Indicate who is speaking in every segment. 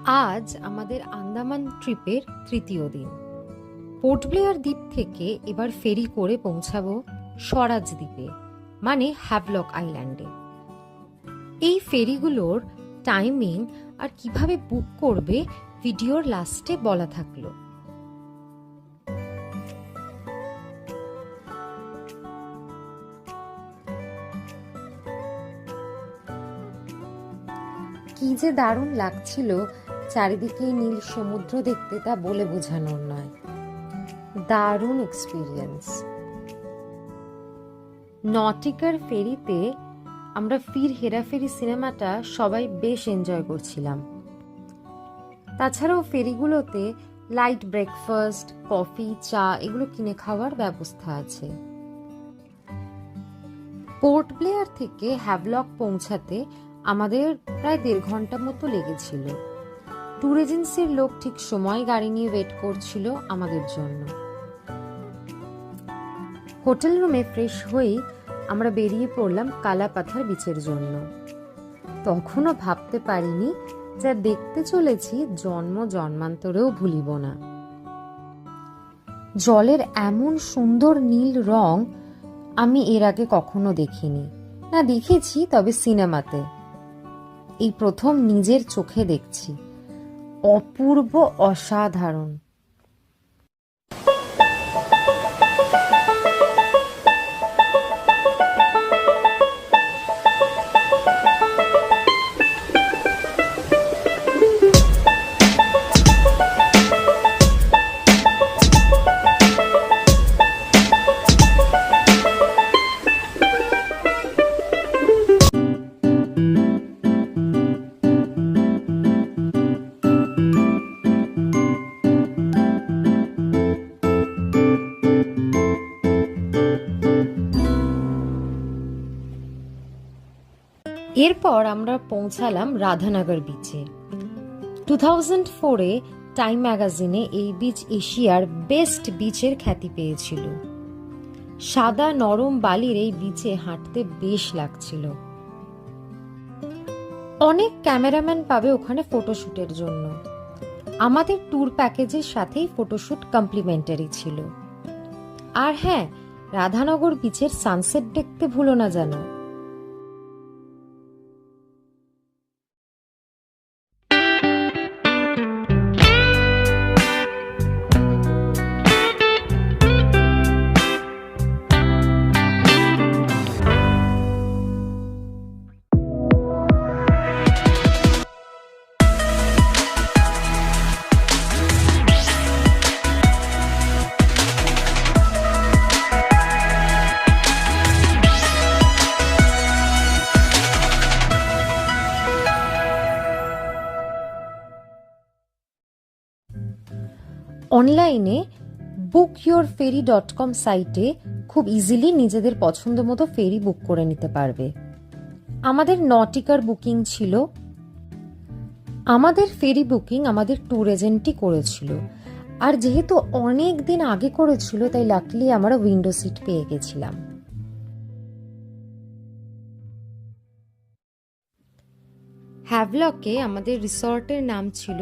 Speaker 1: আজ আমাদের আন্দামান ট্রিপের তৃতীয় দিন। পোর্ট ব্লেয়ার দ্বীপ থেকে এবার ফেরি করে পৌঁছাবো স্বরাজ দ্বীপে, মানে হ্যাভলক আইল্যান্ডে। এই ফেরিগুলোর টাইমিং আর কিভাবে বুক করবে ভিডিওর লাস্টে বলা থাকলো। কি যে দারুণ লাগছিল চারিদিকে নীল সমুদ্র দেখতে, তা বলে বোঝানোর নয়। দারুণ এক্সপিরিয়েন্স। নটিকার ফেরিতে আমরা ফির হেরাফেরি সিনেমাটা সবাই বেশ এনজয় করছিলাম। তাছাড়াও ফেরিগুলোতে লাইট ব্রেকফাস্ট, কফি, চা এগুলো কিনে খাওয়ার ব্যবস্থা আছে। পোর্ট ব্লেয়ার থেকে হ্যাভলক পৌঁছাতে আমাদের প্রায় 1.5 ঘন্টা মতো লেগেছিল। ট্যুর এজেন্সির লোক ঠিক সময় গাড়ি নিয়ে ওয়েট করছিল আমাদের জন্য। হোটেল রুমে ফ্রেশ হয়েই আমরা বেরিয়ে পড়লাম কালাপাথার বিচের জন্য। তখনও ভাবতে পারিনি যা দেখতে চলেছি জন্ম জন্মান্তরেও ভুলিব না। জলের এমন সুন্দর নীল রং আমি এর আগে কখনো দেখিনি। না, দেখেছি তবে সিনেমাতে। এই প্রথম নিজের চোখে দেখছি। অপূর্ব, অসাধারণ। এরপর আমরা পৌঁছালাম রাধানগর বিচে। 2004-এ টাইম ম্যাগাজিনে এই বিচ এশিয়ার বেস্ট বিচের খ্যাতি পেয়েছিল। সাদা নরম বালির এই বিচে হাঁটতে বেশ লাগছিল। অনেক ক্যামেরাম্যান পাবে ওখানে ফটোশুটের জন্য। আমাদের ট্যুর প্যাকেজের সাথেই ফটোশুট কমপ্লিমেন্টারি ছিল। আর হ্যাঁ, রাধানগর বিচের সানসেট দেখতে ভুলো না যেন। অনলাইনে bookyourferry.com সাইটে খুব ইজিলি নিজেদের পছন্দ মতো ফেরি বুক করে নিতে পারবে। আমাদের নটিকার বুকিং ছিল। আমাদের ফেরি বুকিং আমাদের ট্যুর এজেন্টই করেছিল। আর যেহেতু অনেক দিন আগে করেছিল, তাই লাকলি আমরা উইন্ডো সিট পেয়ে গেছিলাম। হ্যাভলকে আমাদের রিসর্টের নাম ছিল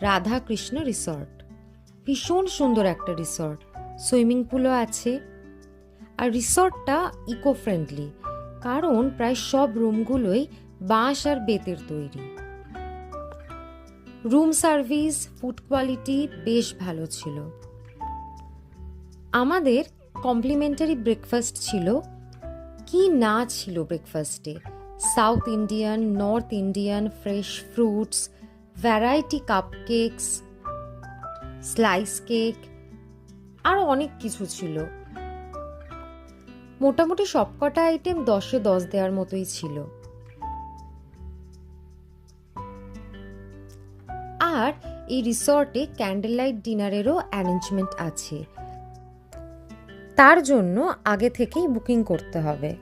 Speaker 1: রাধা কৃষ্ণ রিসর্ট। ভীষণ সুন্দর একটা রিসর্ট, সুইমিং পুলও আছে। আর রিসর্টটা ইকো ফ্রেন্ডলি, কারণ প্রায় সব রুমগুলোই বাঁশ আর বেতের তৈরি। রুম সার্ভিস, ফুড কোয়ালিটি বেশ ভালো ছিল। আমাদের কমপ্লিমেন্টারি ব্রেকফাস্ট ছিল। কি না ছিল ব্রেকফাস্টে! South Indian, north Indian, fresh fruits, variety cupcakes, slice cake, আর অনেক কিছু ছিল। মোটামুটি সবকটা আইটেম 10-এ 10 দেওয়ার মতোই ছিল। আর এই রিসর্টে ক্যান্ডেল লাইট ডিনারেরও অ্যারেঞ্জমেন্ট আছে। তার জন্য আগে থেকেই বুকিং করতে হবে।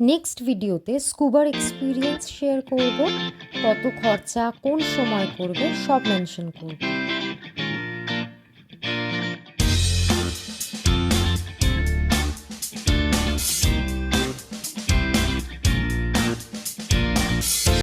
Speaker 1: নেক্সট ভিডিওতে স্কুবার এক্সপিরিয়েন্স শেয়ার করব, কত খরচা, কোন সময় করবে, সব মেনশন করব।